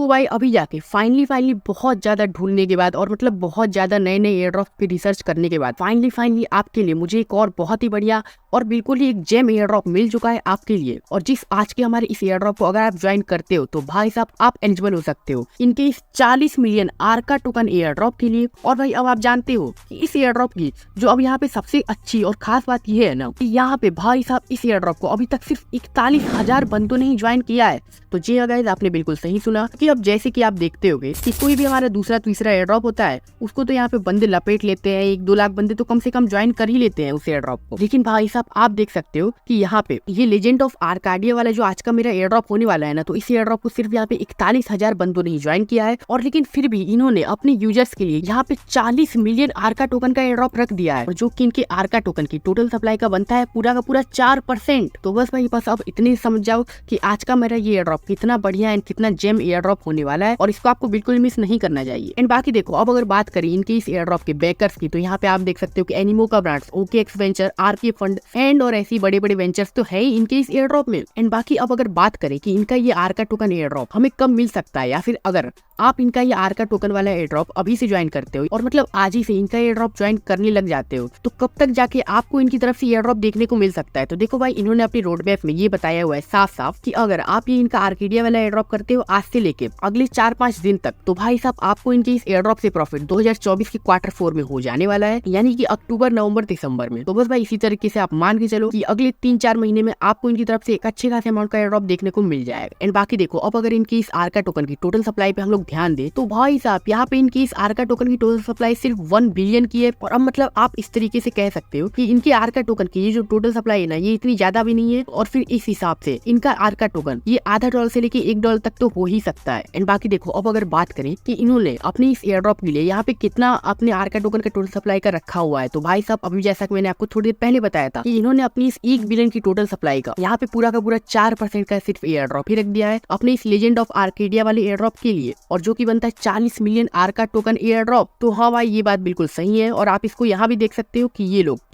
देखो भाई अभी जाके फाइनली बहुत ज्यादा ढूंढने के बाद और मतलब बहुत ज्यादा नए नए एयर ड्रॉप पे रिसर्च करने के बाद फाइनली आपके लिए मुझे एक और बहुत ही बढ़िया और बिल्कुल ही एक जेम एयर ड्रॉप मिल चुका है आपके लिए। और जिस आज के हमारे इस एयर ड्रॉप को अगर आप ज्वाइन करते हो तो भाई साहब आप एलिजिबल हो सकते हो इनके इस 40 मिलियन आर्का टोकन एयर ड्रॉप के लिए। और भाई अब आप जानते हो कि इस एयर ड्रॉप की जो अब यहाँ पे सबसे अच्छी और खास बात ये है ना कि यहाँ पे भाई साहब इस एयर ड्रॉप को अभी तक सिर्फ 41,000 बंदों ने ही ज्वाइन किया है। तो जी हाँ गाइस, आपने बिल्कुल सही सुना कि अब जैसे कि आप देखते होगे कि कोई भी हमारा दूसरा तीसरा एयर ड्रॉप होता है उसको तो यहाँ पे बंदे लपेट लेते हैं, 1-2 लाख बंदे तो कम से कम ज्वाइन कर ही लेते हैं उस एयर ड्रॉप को। लेकिन भाई साहब आप देख सकते हो कि यहाँ पे ये लेजेंड ऑफ आर्काडिया वाला जो आज का मेरा एयर ड्रॉप होने वाला है ना, तो इस एयर ड्रॉप को सिर्फ यहाँ पे 41,000 बंदों ने ही ज्वाइन किया है। और लेकिन फिर भी इन्होंने अपने यूजर्स के लिए यहाँ पे 40 मिलियन आर्का टोकन का एयर ड्रॉप रख दिया है, और जो कि इनके आर्का टोकन की टोटल सप्लाई का बनता है पूरा का पूरा 4%। तो बस भाई बस अब इतने समझ जाओ कि आज का मेरा ये एयर ड्रॉप कितना बढ़िया एंड कितना जेम एयर ड्रॉप होने वाला है, और इसको आपको बिल्कुल मिस नहीं करना चाहिए। एंड बाकी देखो अब अगर बात करें इनके इस एयर ड्रॉप के बैकर्स की, तो यहाँ पे आप देख सकते हो कि एनिमो का brands, OKX venture, RK fund and और ऐसी बड़े बड़े वेंचर्स तो है ही इनके इस एयर ड्रॉप में। एंड बाकी अब अगर बात करें कि इनका ये आर्का टोकन एयर ड्रॉप हमें कब मिल सकता है, या फिर अगर आप इनका ये आर्का टोकन वाला एयर ड्रॉप अभी से ज्वाइन करते हो और मतलब आज ही से इनका एयर ड्रॉप ज्वाइन करने लग जाते हो, तो कब तक जाके आपको इनकी तरफ से एयर ड्रॉप देखने को मिल सकता है। तो देखो भाई इन्होंने अपनी रोड मैप में ये बताया हुआ है साफ साफ कि अगर आप ये इनका आर्केडिया वाला एयर ड्रॉप करते हो आज से लेके अगले 4-5 दिन तक, तो भाई साहब आपको इनके इस एयर ड्रॉप से प्रॉफिट 2024 के Q4 में हो जाने वाला है, यानी कि अक्टूबर, नवंबर, दिसंबर में। तो बस भाई इसी तरीके से आप मान के चलो कि अगले 3-4 महीने में आपको इनकी तरफ से एक अच्छे खासे अमाउंट का एयर ड्रॉप देखने को मिल जाएगा। एंड बाकी देखो अब अगर इनकी इस आर्का टोकन की टोटल सप्लाई पे हम लोग ध्यान दे, तो भाई साहब यहाँ पे इनकी इस आर्का टोकन की टोटल सप्लाई सिर्फ 1 बिलियन की है। और अब मतलब आप इस तरीके से कह सकते हो कि इनके आर्का टोकन की ये जो टोटल सप्लाई है ना, ये इतनी ज्यादा भी नहीं है, और फिर इस हिसाब से इनका आर्का टोकन ये $0.5 से लेके $1 तक तो हो ही सकता है। एंड बाकी देखो अब अगर बात करें कि इन्होंने अपनी इस एयर ड्रॉप के लिए यहाँ पे कितना अपने आर्का टोकन का टोटल सप्लाई का रखा हुआ है, तो भाई साहब अभी जैसा कि मैंने आपको थोड़ी देर पहले बताया था कि इन्होंने अपनी इस 1 बिलियन की टोटल सप्लाई का यहाँ पे पूरा का पूरा 4% का सिर्फ एयर ड्रॉप ही रख दिया है अपने इस लेजेंड ऑफ आर्केडिया वाले एयर ड्रॉप के लिए, और जो की बनता है 40 मिलियन आर्का टोकन एयर ड्रॉप। तो हाँ भाई ये बात बिल्कुल सही है, और आप इसको यहाँ भी देख सकते हो कि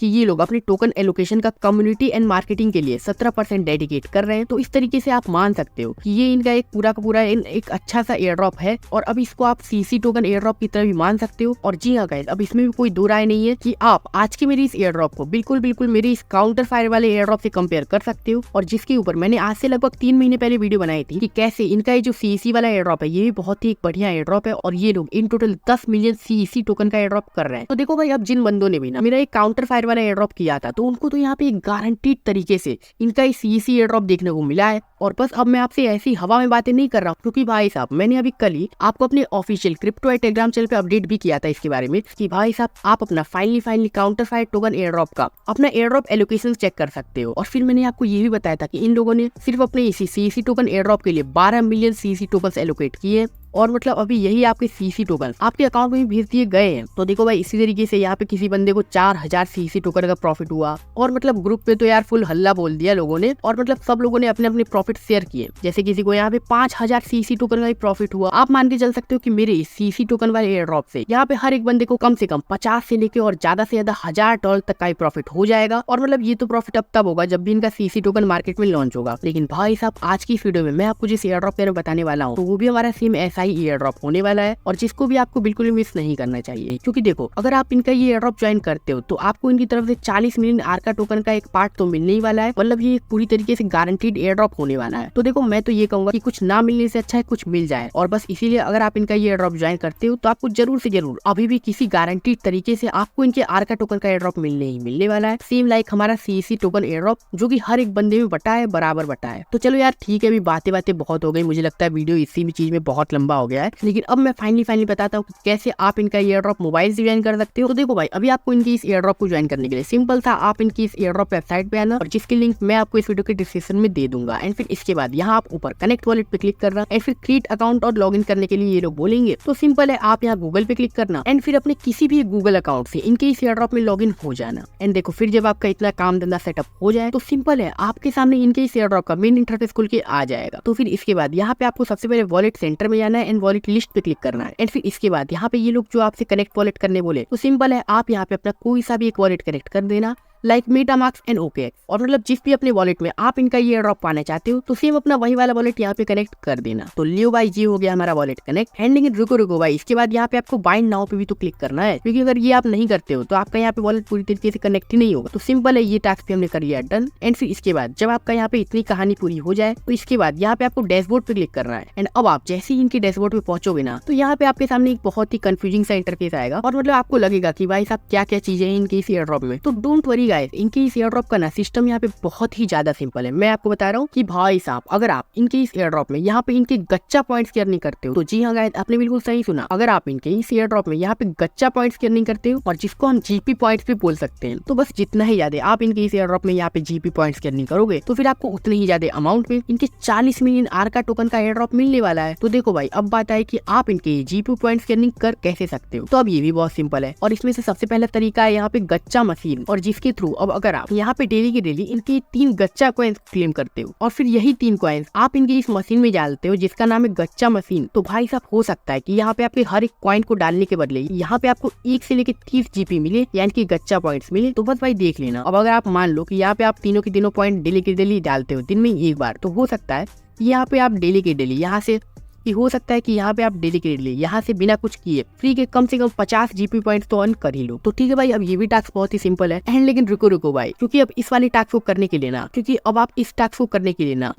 ये लोग अपने टोकन एलोकेशन का कम्युनिटी एंड मार्केटिंग के लिए 17% डेडिकेट कर रहे हैं। तो इस तरीके से आप मान सकते हो कि ये इनका एक पूरा का पूरा एक अच्छा सा एयर ड्रॉप है, और अब इसको आप CC टोकन एयर ड्रॉप की तरह भी मान सकते हो। और जी हाँ गाइस, अब इसमें भी कोई दो राय नहीं है कि आप आज की मेरी इस एयर ड्रॉप को बिल्कुल मेरे इस काउंटर फायर वाले एयर ड्रॉप से कंपेयर कर सकते हो, और जिसके ऊपर मैंने आज से लगभग 3 महीने पहले वीडियो बनाई थी कि कैसे इनका ये जो CC वाला एयर ड्रॉप है ये भी बहुत ही एक बढ़िया एयर ड्रॉप है, और ये लोग in total 10 million CC token का एयर ड्रॉप कर रहे हैं। तो देखो भाई अब जिन बंदों ने भी ना मेरा एक काउंटर फायर वाला एयर ड्रॉप किया था, तो उनको तो यहाँ पे एक गारंटीड तरीके से इनका CC एयर ड्रॉप देखने को मिला है। और बस अब मैं आपसे ऐसी हवा में बातें नहीं कर रहा हूँ, क्योंकि भाई साहब मैंने अभी कल ही आपको अपने ऑफिशियल क्रिप्टो टेलीग्राम चैनल पे अपडेट भी किया था इसके बारे में कि भाई साहब आप अपना finally counter fire token air drop का अपना एयर ड्रॉप एलोकेशन चेक कर सकते हो। और फिर मैंने आपको ये भी बताया था कि इन लोगों ने सिर्फ अपने इसी CC टोकन एयर ड्रॉप के लिए 12 मिलियन CC टोकन एलोकेट किए, और मतलब अभी यही आपके CC टोकन आपके अकाउंट में भी भेज दिए गए हैं। तो देखो भाई इसी तरीके से यहाँ पे किसी बंदे को 4000 CC टोकन का प्रॉफिट हुआ, और मतलब ग्रुप पे तो यार फुल हल्ला बोल दिया लोगों ने, और मतलब सब लोगों ने अपने अपने प्रॉफिट शेयर किए। जैसे किसी को यहाँ पे 5000 CC टोकन का प्रॉफिट हुआ। आप मान के चल सकते हो कि मेरे CC टोकन वाले एयर ड्रॉप से यहाँ पे हर एक बंदे को कम से कम 50 से लेके और ज्यादा से ज्यादा $1000 तक का प्रॉफिट हो जाएगा। और मतलब ये तो प्रॉफिट अब तब होगा जब भी इनका CC टोकन मार्केट में लॉन्च होगा। लेकिन भाई साहब आज की वीडियो में मैं आपको जिस एयर ड्रॉप के बारे में बताने वाला हूँ, तो वो भी हमारा सेम ऐसा ही एयर ड्रॉप होने वाला है, और जिसको भी आपको बिल्कुल मिस नहीं करना चाहिए। क्योंकि देखो अगर आप इनका ये एयर ड्रॉप ज्वाइन करते हो तो आपको इनकी तरफ से 40 मिलियन आर्का टोकन का एक पार्ट तो मिलने ही वाला है, मतलब ये पूरी तरीके से गारंटीड एयर ड्रॉप होने वाला है। तो देखो मैं तो ये कहूंगा कि कुछ ना मिलने से अच्छा है कुछ मिल जाए, और बस इसीलिए अगर आप इनका ये एयर ड्रॉप ज्वाइन करते हो तो आपको जरूर से जरूर अभी भी किसी गारंटीड तरीके से आपको इनके आर्का टोकन का एयर ड्रॉप मिलने ही मिलने वाला है, सेम लाइक हमारा CC टोकन एयर ड्रॉप जो कि हर एक बंदे में बटा है, बराबर बटा है। तो चलो यार ठीक है, अभी बातें बहुत हो गई, मुझे लगता है वीडियो इसी भी चीज में बहुत लंबा हो गया है। लेकिन अब मैं फाइनली बताता हूँ कैसे आप इनका एयर ड्रॉप मोबाइल से ज्वाइन कर सकते हो। तो देखो भाई अभी आपको इनकी इस एयर ड्रॉप को ज्वाइन करने के लिए सिंपल था, आप इनकी इस एयर ड्रॉप वेबसाइट पे आना, और जिसकी लिंक मैं आपको इस वीडियो के डिस्क्रिप्शन में दे दूंगा। एंड फिर इसके बाद यहाँ आप ऊपर कनेक्ट वॉलेट पे क्लिक करना, एंड फिर क्रिएट अकाउंट और लॉगिन करने के लिए ये लोग बोलेंगे। तो सिंपल है, आप यहाँ गूगल पे क्लिक करना, एंड फिर अपने किसी भी गूगल अकाउंट से इनके इस एयर ड्रॉप में लॉगिन हो जाना। एंड देखो फिर जब आपका इतना काम धंधा सेटअप हो जाए तो सिंपल है, आपके सामने इनके इस एयर ड्रॉप का मेन इंटरफेस खुल के आ जाएगा। तो फिर इसके बाद यहाँ पे आपको सबसे पहले वॉलेट सेंटर में जाना है, एंड वॉलेट लिस्ट पे क्लिक करना है। एंड फिर इसके बाद यहाँ पे ये लोग जो आपसे कनेक्ट वॉलेट करने बोले, तो सिंपल है, आप यहाँ पे अपना कोई सा भी एक वॉलेट कनेक्ट कर देना। Like MetaMask and OKX। और मतलब जिस भी अपने वॉलेट में आप इनका ये एयर ड्रॉप पाना चाहते हो तो सेम अपना वही वाला वॉलेट यहाँ पे कनेक्ट कर देना। तो लियो भाई जी हो गया हमारा वॉलेट कनेक्ट। एंड लेकिन रुको भाई, इसके बाद यहाँ पे आपको बाइंड नाउ पे भी तो क्लिक करना है, क्योंकि अगर ये आप नहीं करते हो तो आपका यहाँ पे वॉलेट पूरी तरीके से कनेक्ट ही नहीं होगा। तो सिंपल है, ये टास्क पे हमने कर लिया डन। एंड फिर इसके बाद जब आपका यहाँ पे इतनी कहानी पूरी हो जाए तो इसके बाद यहाँ पे आपको डैशबोर्ड पे क्लिक करना है। एंड अब आप जैसे ही इनके डैशबोर्ड पे पहुंचोगे ना तो यहाँ पे आपके सामने एक बहुत ही कंफ्यूजिंग सा इंटरफेस आएगा और मतलब आपको लगेगा कि भाई साहब क्या क्या चीजें हैं इनके इस एयर ड्रॉप में। तो डोंट वरी गाइस, इनके इस एयर ड्रॉप का ना सिस्टम यहाँ पे बहुत ही ज्यादा सिंपल है। मैं आपको बता रहा हूँ कि भाई साहब अगर आप इनके इस एयर ड्रॉप में यहाँ पे इनके गच्चा पॉइंट्स की अर्निंग करते हो तो जी हाँ गाइस, आपने बिल्कुल सही सुना, अगर आप इनके इस एयर ड्रॉप में यहाँ पे गच्चा पॉइंट्स की अर्निंग करते हो और जिसको हम GP पॉइंट्स भी बोल सकते हैं, तो बस जितना ही ज्यादा आप इनके इस एयर ड्रॉप में यहाँ पे GP पॉइंट्स की अर्निंग करोगे तो फिर आपको उतने ही ज्यादा अमाउंट में इनके 40 मिलियन आर्का टोकन का एयर ड्रॉप मिलने वाला है। तो देखो भाई, अब बात है कि आप इनके GP पॉइंट्स की अर्निंग कर कैसे सकते हो। तो अब ये भी बहुत सिंपल है और इसमें से सबसे पहला तरीका है यहाँ पे गच्चा मशीन, और जिसके थ्रू अब अगर आप यहाँ पे डेली के डेली इनके 3 गच्चा कॉइन्स क्लेम करते हो और फिर यही 3 कॉइन्स आप इनकी इस मशीन में डालते हो जिसका नाम है गच्चा मशीन, तो भाई साहब हो सकता है कि यहाँ पे आपके हर एक कॉइन को डालने के बदले यहाँ पे आपको 1 से लेकर 30 GP मिले, यानी कि गच्चा पॉइंट्स मिले। तो बस भाई देख लेना। अब अगर आप मान लो कि यहाँ पे आप तीनों के तीनों पॉइंट डेली के डेली डालते हो दिन में एक बार, तो हो सकता है यहाँ पे आप डेली के डेली यहाँ से हो सकता है कि यहाँ पे आप डेली के लिए यहाँ से बिना कुछ किए फ्री के कम से कम 50 GP पॉइंट्स तो अर्न कर ही लो। तो ठीक है भाई, अब ये भी टास्क बहुत ही सिंपल है। एंड लेकिन रुको भाई, क्योंकि अब इस वाले टास्क को करने के लिए ना,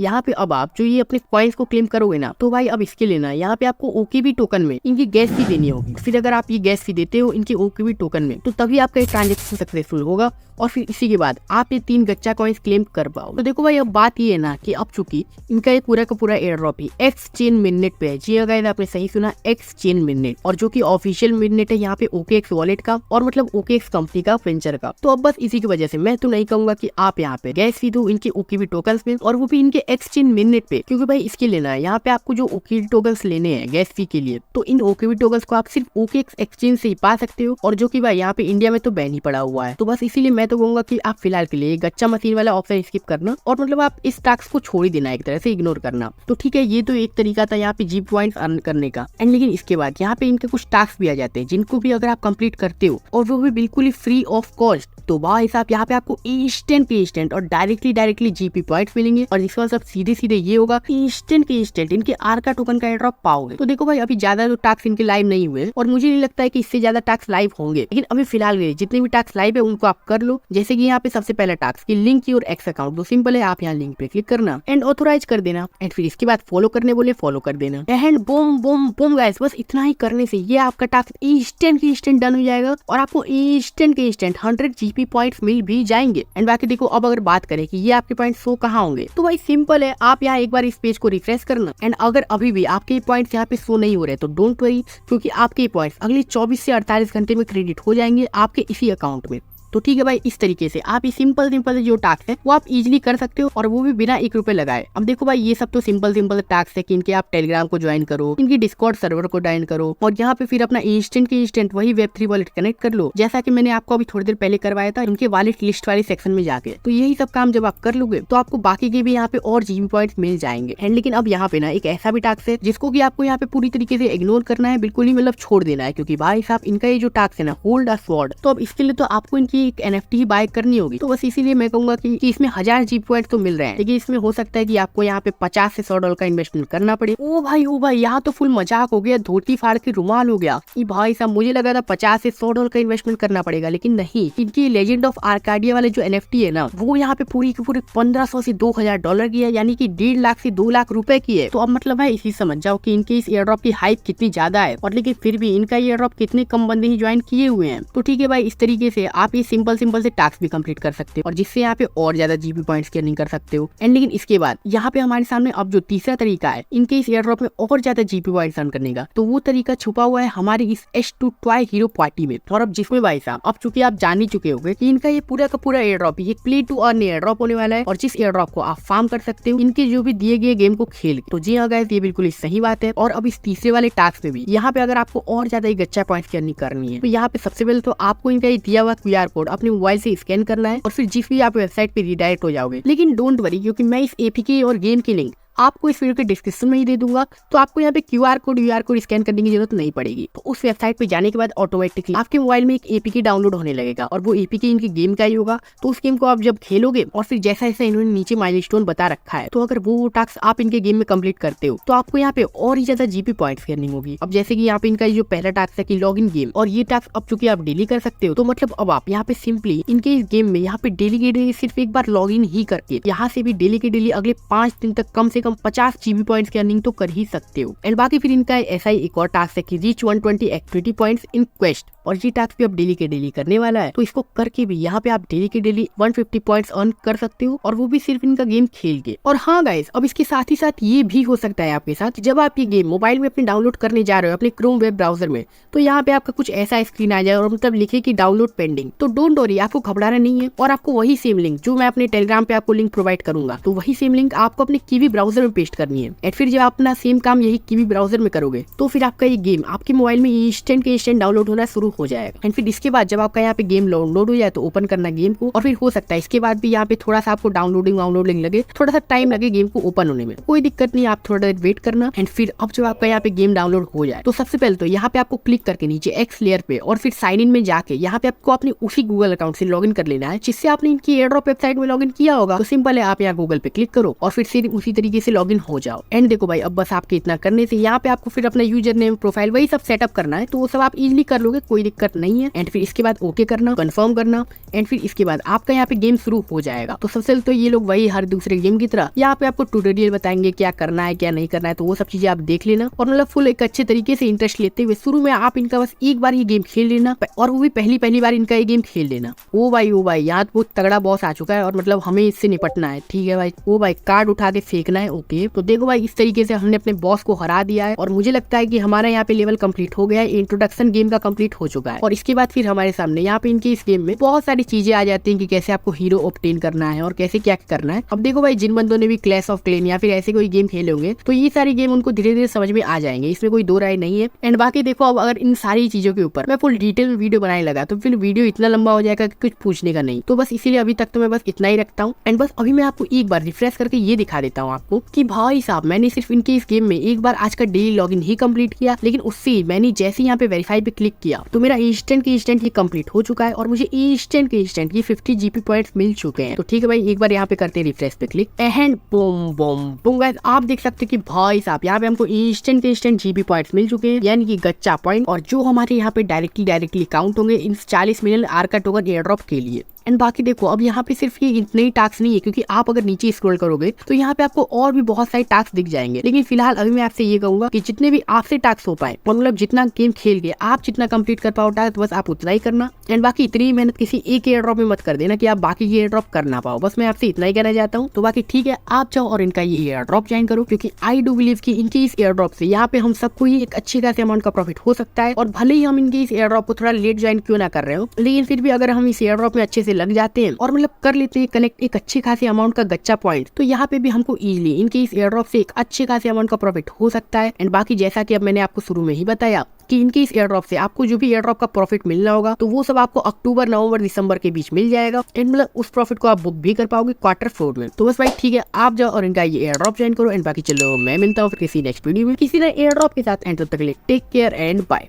यहाँ पे अब आप जो ये अपने कॉइन्स को क्लेम करोगे ना, तो भाई अब इसके लिए ना यहाँ पे आपको OKB टोकन में इनकी गैस फी देनी होगी। फिर अगर आप ये गैस फी देते हो इनके OKB टोकन में तो तभी आपका ये ट्रांजेक्शन सक्सेसफुल होगा और फिर इसी के बाद आप ये 3 गच्चा कॉइन्स क्लेम कर पाओ। तो देखो भाई, अब बात ये है ना कि अब चूंकि इनका ये पूरा का पूरा एयर ड्रॉप ही एक्सचेंज मिडनेट पे है, जी अगर आपने सही सुना, एक्सचेंज मिडनेट, और जो कि ऑफिशियल मिडनेट है यहाँ पे OKX वॉलेट का और मतलब OKX कंपनी का वेंचर का। तो अब बस इसी की वजह से मैं तो नहीं कहूंगा कि आप यहाँ पे गैस फी दो इनके OKB टोकन्स में, और वो भी इनके एक्सचेंज मिडनेट पे, क्योंकि भाई इसके लेना है यहाँ पे आपको जो OKB टोकन्स लेने हैं गैस फी के लिए, तो इन OKB टोकन्स को आप सिर्फ OKX एक्सचेंज से ही पा सकते हो, और जो कि भाई यहाँ पे इंडिया में तो बैन ही पड़ा हुआ है। तो बस इसीलिए मैं तो कहूंगा कि आप फिलहाल के लिए गच्चा मशीन वाला ऑप्शन स्किप करना और मतलब आप इस टास्क को छोड़ ही देना, एक तरह से इग्नोर करना। तो ठीक है, ये तो एक तरीका था यहाँ पे GP पॉइंट्स अर्न करने का। एंड लेकिन इसके बाद यहाँ पे इनके कुछ टास्क भी आ जाते हैं जिनको भी अगर आप कंप्लीट करते हो और वो भी बिल्कुल ही फ्री ऑफ कॉस्ट, तो भाई साहब यहाँ पे आपको इंस्टेंट और डायरेक्टली GP पॉइंट्स मिलेंगे, और इसके बाद सब सीधे ये होगा इंस्टेंट इनके आर्का टोकन का एयर ड्रॉप पाओगे। तो देखो भाई, अभी ज्यादा तो टास्क इनके लाइव नहीं हुए और मुझे नहीं लगता है कि इससे ज्यादा टास्क लाइव होंगे, लेकिन अभी फिलहाल जितने भी टास्क लाइव है उनको आप कर लो। जैसे कि यहाँ पे सबसे पहला टास्क की लिंक योर एक्स अकाउंट, तो सिंपल है, आप यहाँ लिंक पे क्लिक करना एंड ऑथोराइज कर देना, एंड फिर इसके बाद फॉलो करने बोले फॉलो कर देना, एंड बूम गाइस, बस इतना ही करने से ये आपका टास्क इंस्टेंट डन हो जाएगा और आपको इंस्टेंट 100 GP पॉइंट्स मिल भी जाएंगे। एंड बाकी देखो, अब अगर बात करें कि ये आपके पॉइंट शो कहाँ होंगे, तो भाई सिंपल है, आप यहाँ एक बार इस पेज को रिफ्रेश करना, एंड अगर अभी भी आपके पॉइंट्स यहाँ पे शो नहीं हो रहे तो डोंट वरी, क्योंकि आपके पॉइंट्स अगले 24 से 48 घंटे में क्रेडिट हो जाएंगे आपके इसी अकाउंट में। तो ठीक है भाई, इस तरीके से आप ये सिंपल जो टास्क है वो आप इजीली कर सकते हो, और वो भी बिना 1 रुपए लगाए। अब देखो भाई, ये सब तो सिंपल टास्क है कि इनके आप टेलीग्राम को ज्वाइन करो, इनकी डिस्कॉर्ड सर्वर को ज्वाइन करो, और यहाँ पे फिर अपना इंस्टेंट वही Web3 वॉलेट कनेक्ट कर लो, जैसा कि मैंने आपको अभी थोड़ी देर पहले करवाया था इनके वॉलेट लिस्ट वाले सेक्शन में जाके। तो यही सब काम जब आप कर लोगे तो आपको बाकी के भी यहाँ पे और GP पॉइंट्स मिल जाएंगे। एंड लेकिन अब यहाँ पे ना एक ऐसा भी टास्क है जिसको कि आपको यहाँ पे पूरी तरीके से इग्नोर करना है, बिल्कुल ही मतलब छोड़ देना है, क्योंकि भाई साहब इनका ये जो टास्क है ना, होल्ड अ स्वॉर्ड, तो अब इसके लिए तो आपको इनकी एक NFT बाय करनी होगी। तो बस इसीलिए मैं कहूंगा कि इसमें 1000 GP पॉइंट तो मिल रहे हैं, लेकिन इसमें हो सकता है कि आपको यहाँ पे 50 से $100 का इन्वेस्टमेंट करना पड़े। ओ भाई यहाँ तो फुल मजाक हो गया, धोती फाड़ के रुमाल हो गया। ये भाई साहब, मुझे लगा था 50 से $100 का इन्वेस्टमेंट करना पड़ेगा, लेकिन नहीं, इनकी लेजेंड ऑफ आर्काडिया वाले जो NFT है ना, वो यहाँ पे पूरी की पूरी 1500 से $2000 की है, यानी कि 1.5 लाख से 2 लाख रुपए की है। तो अब मतलब है इसी समझ जाओ कि इनके इस एयर ड्रॉप की हाइप कितनी ज्यादा है, और लेकिन फिर भी इनका एयर ड्रॉप कितने कम बंदे ही ज्वाइन किए हुए हैं। तो ठीक है भाई, इस तरीके से आप ये सिंपल से टास्क भी कंप्लीट कर सकते हो, और जिससे यहाँ पे और ज्यादा GP पॉइंट्स की अर्निंग कर सकते हो। एंड लेकिन इसके बाद यहाँ पे हमारे सामने अब जो तीसरा तरीका है इनके इस एयर ड्रॉप में और ज्यादा GP पॉइंट्स अर्न करने का, तो वो तरीका छुपा हुआ है हमारी इस H2 टॉय हीरो पार्टी में। और अब जिसमें भाई साहब, अब चूंकि आप जान ही चुके होंगे कि इनका ये पूरा का पूरा एयर ड्रॉप ये play to earn air drop होने वाला है, और जिस एयर ड्रॉप को आप फार्म कर सकते हो इनके जो भी दिए गए गेम को खेल। तो जी हाँ गाइस, ये बिल्कुल सही बात है। और अब इस तीसरे वाले टास्क में भी यहाँ पे अगर आपको और ज्यादा गच्चा पॉइंट्स की अर्निंग करनी है, तो यहाँ पे सबसे पहले तो आपको इनका ये दिया हुआ QR कोड अपने मोबाइल से स्कैन करना है, और फिर जिस भी आप वेबसाइट पे रिडायरेक्ट हो जाओगे। लेकिन डोंट वरी, क्योंकि मैं इस APK और गेम की लिंक आपको इस वीडियो के डिस्क्रिप्शन में ही दे दूंगा। तो आपको यहाँ पे QR कोड स्कैन करने की जरूरत नहीं पड़ेगी। तो उस वेबसाइट पे जाने के बाद ऑटोमेटिकली आपके मोबाइल में एक APK डाउनलोड होने लगेगा और वो APK इनकी गेम का ही होगा। तो उस गेम को आप जब खेलोगे और फिर जैसा जैसा इन्होंने नीचे माइलस्टोन बता रखा है, तो अगर वो टास्क आप इनके गेम में कंप्लीट करते हो तो आपको यहाँ पे और ही ज्यादा GP पॉइंट्स करनी होगी। अब जैसे कि यहाँ पे इनका जो पहला टास्क है कि लॉग इन गेम, और ये टास्क अब चूंकि आप डेली कर सकते हो, तो मतलब अब आप यहाँ पे सिंपली इनके इस गेम में यहाँ पे डेली के डेली सिर्फ एक बार लॉग इन ही करके यहाँ से भी डेली के डेली अगले 5 दिन तक कम से कम 50 GB पॉइंट्स की अर्निंग तो कर ही सकते हो। एंड बाकी फिर इनका ऐसा ही एक और टास्क है कि reach 120 activity points in quest, और ये टास्क भी आप डेली के डेली करने वाला है। तो इसको करके भी यहाँ पे आप डेली के डेली 150 पॉइंट्स अर्न कर सकते हो, और वो भी सिर्फ इनका गेम खेल के। और हाँ गाइस, अब इसके साथ ही साथ ये भी हो सकता है आपके साथ, जब आप ये गेम मोबाइल में अपने डाउनलोड करने जा रहे हो अपने क्रोम वेब ब्राउजर में, तो यहाँ पे आपका कुछ ऐसा स्क्रीन आ जाए और मतलब लिखे कि डाउनलोड पेंडिंग। तो डोंट वरी, आपको घबराना नहीं है, और आपको वही सेम लिंक जो मैं अपने टेलीग्राम पे आपको लिंक प्रोवाइड करूंगा, तो वही सेम लिंक आपको अपने कीवी ब्राउजर में पेस्ट करनी है। एंड फिर जब आप अपना सेम काम यही कीवी ब्राउजर में करोगे, तो फिर आपका ये गेम आपके मोबाइल में इंस्टेंट डाउनलोड होना शुरू हो जाएगा। एंड फिर इसके बाद जब आपका यहाँ पे गेम डाउनलोड हो जाए तो ओपन करना गेम को, और फिर हो सकता है इसके बाद भी यहाँ पे थोड़ा सा आपको डाउनलोडिंग लगे, थोड़ा सा टाइम लगे गेम को ओपन होने में, कोई दिक्कत नहीं, आप थोड़ा देर वेट करना। एंड फिर अब जब आपका यहाँ पे गेम डाउनलोड हो जाए, तो सबसे पहले तो यहाँ पे आपको क्लिक करके नीचे X लेयर पे और फिर साइन इन में जाके यहाँ पे आपको अपने उसी गूगल अकाउंट से लॉगिन कर लेना है जिससे आपने इनकी एयर ड्रॉप वेबसाइट में लॉगिन किया होगा। तो सिंपल है, आप यहाँ गूगल पे क्लिक करो और फिर सिर्फ उसी तरीके से लॉगिन हो जाओ। एंड देखो भाई, अब बस आपके इतना करने से यहाँ पे आपको फिर अपना यूजर नेम, प्रोफाइल, वही सब सेटअप करना है, तो वो सब आप इजिली कर लोगे, कोई दिक्कत नहीं है। एंड फिर इसके बाद ओके करना, कंफर्म करना, एंड फिर इसके बाद आपका यहाँ पे गेम शुरू हो जाएगा। तो सबसे तो ये लोग वही हर दूसरे गेम की तरह यहाँ पे आपको ट्यूटोरियल बताएंगे क्या करना है क्या नहीं करना है, तो वो सब चीजें आप देख लेना, और मतलब फुल एक अच्छे तरीके से इंटरेस्ट लेते हुए शुरू में आप इनका बस एक बार ये गेम खेल लेना, और वो भी पहली बार इनका ये गेम खेल लेना। ओ भाई यहाँ बहुत तगड़ा बॉस आ चुका है और मतलब हमें इससे निपटना है, ठीक है भाई। ओ भाई, कार्ड उठा के फेंकना है, ओके। तो देखो भाई, इस तरीके से हमने अपने बॉस को हरा दिया है, और मुझे लगता है कि हमारा यहाँ पे लेवल कंप्लीट हो गया है, इंट्रोडक्शन गेम का कंप्लीट हो चुका है। और इसके बाद फिर हमारे सामने यहाँ पे इनके इस गेम में बहुत सारी चीजें आ जाती हैं कि कैसे आपको हीरो ऑब्टेन करना है और कैसे क्या करना है। अब देखो भाई, जिन बंदों ने भी क्लैश ऑफ क्लैन या फिर ऐसे कोई गेम खेले होंगे, तो ये सारे गेम उनको धीरे धीरे समझ में आ जाएंगे, इसमें कोई दो राय नहीं है। एंड बाकी देखो, अब अगर इन सारी चीजों के ऊपर मैं फुल डिटेल में वीडियो बनाने लगा तो फिर वीडियो इतना लंबा हो जाएगा कि कुछ पूछने का नहीं। तो बस इसीलिए अभी तक तो मैं बस इतना ही रखता हूँ। एंड बस अभी मैं आपको एक बार रिफ्रेश करके ये दिखा देता हूँ आपको कि भाई साहब, मैंने सिर्फ इनके इस गेम में एक बार आज का डेली लॉगिन ही कंप्लीट किया, लेकिन उससे मैंने जैसे यहाँ पे वेरीफाई पे क्लिक किया तो मेरा इंस्टेंट ही कंप्लीट हो चुका है, और मुझे इंस्टेंट ये 50 GP पॉइंट्स मिल चुके हैं। तो ठीक है भाई, एक बार यहाँ पे करते हैं रिफ्रेश पे click, and boom boom boom guys, आप देख सकते हैं कि भाई साहब यहाँ पे हमको इंस्टेंट GP पॉइंट्स मिल चुके हैं, यानी कि गच्चा पॉइंट, और जो हमारे यहाँ पे डायरेक्टली काउंट होंगे इन 40 मिलियन आर्का टोकन एयर ड्रॉप के लिए। एंड बाकी देखो, अब यहाँ पे सिर्फ ये इतने ही टास्क नहीं है, क्योंकि आप अगर नीचे स्क्रॉल करोगे तो यहाँ पे आपको और भी बहुत सारे टास्क दिख जाएंगे। लेकिन फिलहाल अभी मैं आपसे ये कहूंगा कि जितने भी आपसे टास्क हो पाए, मतलब जितना गेम खेल के आप जितना कंप्लीट कर पाओ टास्क, बस आप उतना ही करना। एंड बाकी इतनी मेहनत किसी एक एयर ड्रॉप में मत कर देना कि आप बाकी की एयर ड्रॉप कर ना पाओ, बस मैं आपसे इतना ही कहना चाहता हूँ। तो बाकी ठीक है, आप जाओ और इनका ये एयर ड्रॉप ज्वाइन करो, क्योंकि आई डू बिलीव कि इनके इस एयर ड्रॉप से यहाँ पे हम सबको ही एक अच्छे खासे अमाउंट का प्रॉफिट हो सकता है। और भले ही हम इनके इस एयर ड्रॉप को थोड़ा लेट ज्वाइन क्यों ना कर रहे हो, लेकिन फिर भी अगर हम इस एयर ड्रॉप में अच्छे से लग जाते हैं और मतलब कर लेते हैं कनेक्ट एक अच्छे खासे अमाउंट का गच्चा पॉइंट, तो यहाँ पे भी हमको इजीली इनके इस एयर ड्रॉप से एक अच्छे खासे अमाउंट का प्रॉफिट हो सकता है। एंड बाकी जैसा कि अब मैंने आपको शुरू में ही बताया कि इनके इस एयर ड्रॉप से आपको जो भी एयर ड्रॉप का प्रॉफिट मिलना होगा, तो वो सब आपको अक्टूबर, नवंबर, दिसंबर के बीच मिल जाएगा। एंड मतलब उस प्रॉफिट को आप बुक भी कर पाओगे Q4 में। तो बस भाई ठीक है, आप जाओ और इनका ये एयर ड्रॉप ज्वाइन करो। एंड बाकी चलो, मैं मिलता हूँ फिर किसी नेक्स्ट वीडियो में किसी नए एयर ड्रॉप के साथ। एंड तब तक के लिए टेक केयर एंड बाय।